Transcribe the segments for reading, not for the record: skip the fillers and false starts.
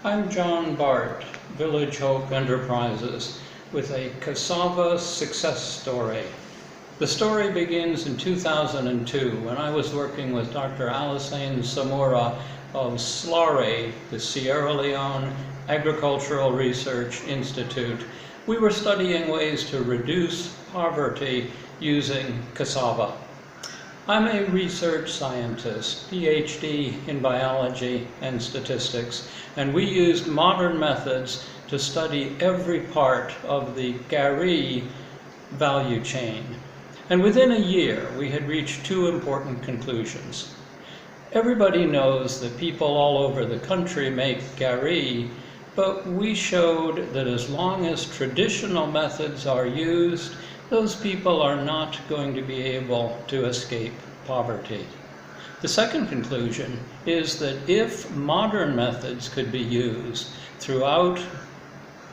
I'm John Bart, Village Hope Enterprises, with a Cassava success story. The story begins in 2002 when I was working with Dr. Alassane Samora of SLARE, the Sierra Leone Agricultural Research Institute. We were studying ways to reduce poverty using cassava. I'm a research scientist, PhD in biology and statistics, and we used modern methods to study every part of the Gari value chain. And within a year, we had reached two important conclusions. Everybody knows that people all over the country make Gari, but we showed that as long as traditional methods are used, those people are not going to be able to escape poverty. The second conclusion is that if modern methods could be used throughout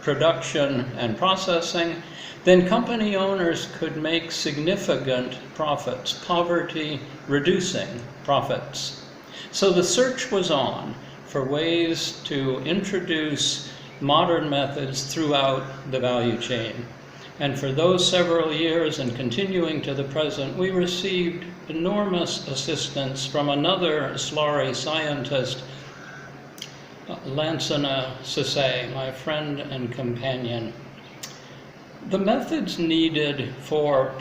production and processing, then company owners could make significant profits, poverty-reducing profits. So the search was on for ways to introduce modern methods throughout the value chain. And for those several years and continuing to the present, we received enormous assistance from another SLARE scientist, Lansana Sase, my friend and companion. The methods needed for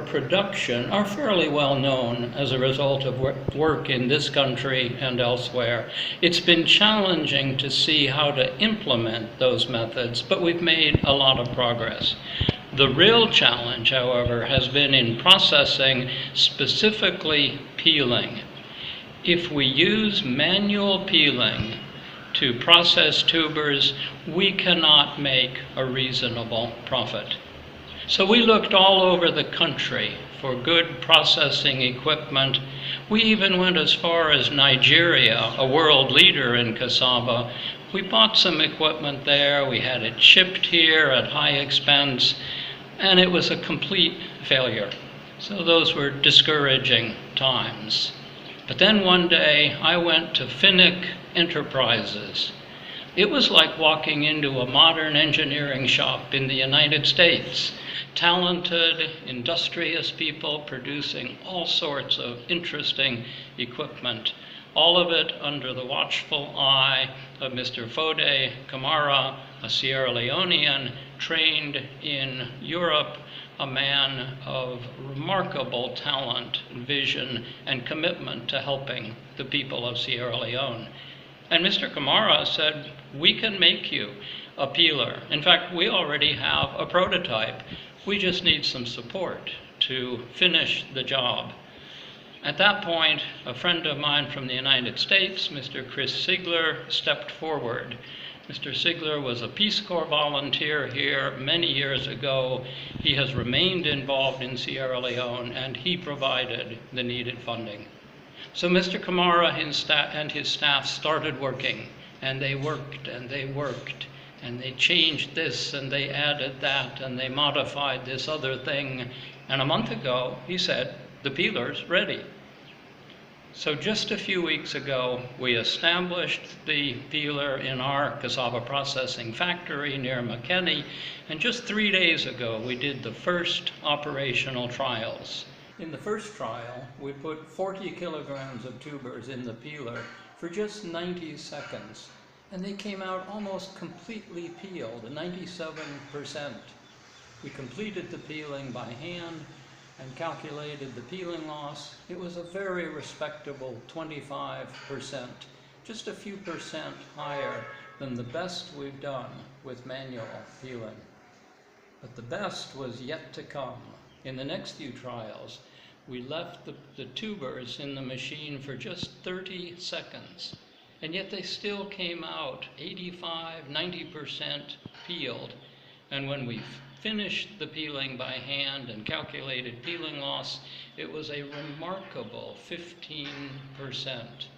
production are fairly well known as a result of work in this country and elsewhere. It's been challenging to see how to implement those methods, but we've made a lot of progress. The real challenge, however, has been in processing, specifically peeling. If we use manual peeling to process tubers, we cannot make a reasonable profit. So we looked all over the country for good processing equipment. We even went as far as Nigeria, a world leader in cassava. We bought some equipment there, we had it shipped here at high expense, and it was a complete failure. So those were discouraging times. But then one day I went to Finic Enterprises. It was like walking into a modern engineering shop in the United States. Talented, industrious people producing all sorts of interesting equipment. All of it under the watchful eye of Mr. Fode Camara, a Sierra Leonean trained in Europe, a man of remarkable talent, vision, and commitment to helping the people of Sierra Leone. And Mr. Camara said, we can make you a peeler. In fact, we already have a prototype. We just need some support to finish the job. At that point, a friend of mine from the United States, Mr. Chris Sigler, stepped forward. Mr. Sigler was a Peace Corps volunteer here many years ago. He has remained involved in Sierra Leone, and he provided the needed funding. So Mr. Camara and his staff started working, and they worked, and they worked, and they changed this, and they added that, and they modified this other thing. And a month ago, he said, the peeler's ready. So just a few weeks ago, we established the peeler in our cassava processing factory near McKinney, and just 3 days ago, we did the first operational trials. In the first trial, we put 40 kilograms of tubers in the peeler for just 90 seconds, and they came out almost completely peeled, 97%. We completed the peeling by hand and calculated the peeling loss. It was a very respectable 25%, just a few percent higher than the best we've done with manual peeling. But the best was yet to come. In the next few trials, we left the tubers in the machine for just 30 seconds, and yet they still came out 85, 90% peeled. And when we finished the peeling by hand and calculated peeling loss, it was a remarkable 15%.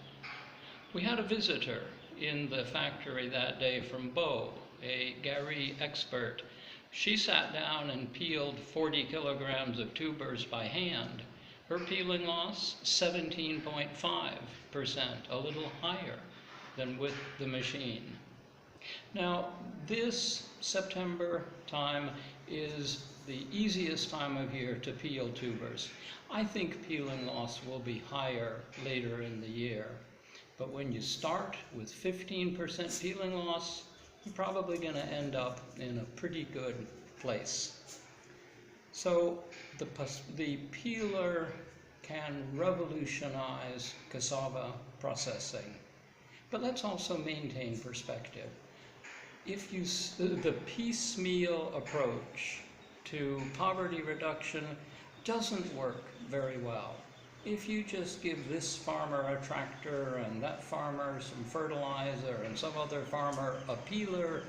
We had a visitor in the factory that day from Bo, a Gari expert. She sat down and peeled 40 kilograms of tubers by hand. Her peeling loss, 17.5%, a little higher. than with the machine. Now, this September time is the easiest time of year to peel tubers. I think peeling loss will be higher later in the year. But when you start with 15% peeling loss, you're probably going to end up in a pretty good place. So the peeler can revolutionize cassava processing. But let's also maintain perspective. The piecemeal approach to poverty reduction doesn't work very well. If you just give this farmer a tractor and that farmer some fertilizer and some other farmer a peeler,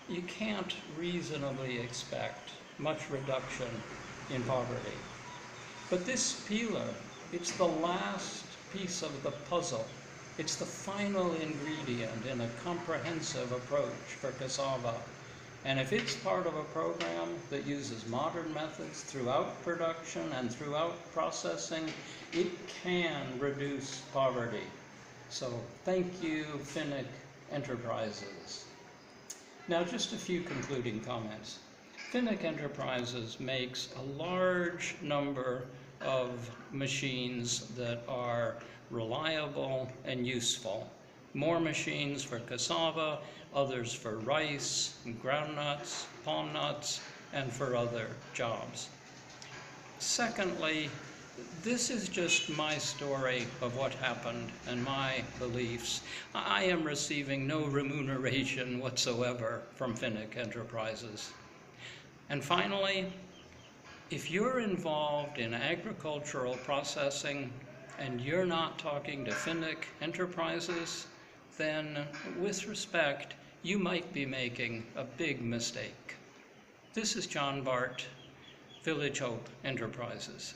you can't reasonably expect much reduction in poverty. But this peeler, it's the last piece of the puzzle. It's the final ingredient in a comprehensive approach for cassava. And if it's part of a program that uses modern methods throughout production and throughout processing, it can reduce poverty. So thank you, Finic Enterprises. Now just a few concluding comments. Finic Enterprises makes a large number of machines that are reliable and useful. More machines for cassava, others for rice, groundnuts, palm nuts, and for other jobs. Secondly, this is just my story of what happened and my beliefs. I am receiving no remuneration whatsoever from Finic Enterprises. And finally, if you're involved in agricultural processing and you're not talking to Finic Enterprises, then with respect, you might be making a big mistake. This is John Bart, Village Hope Enterprises.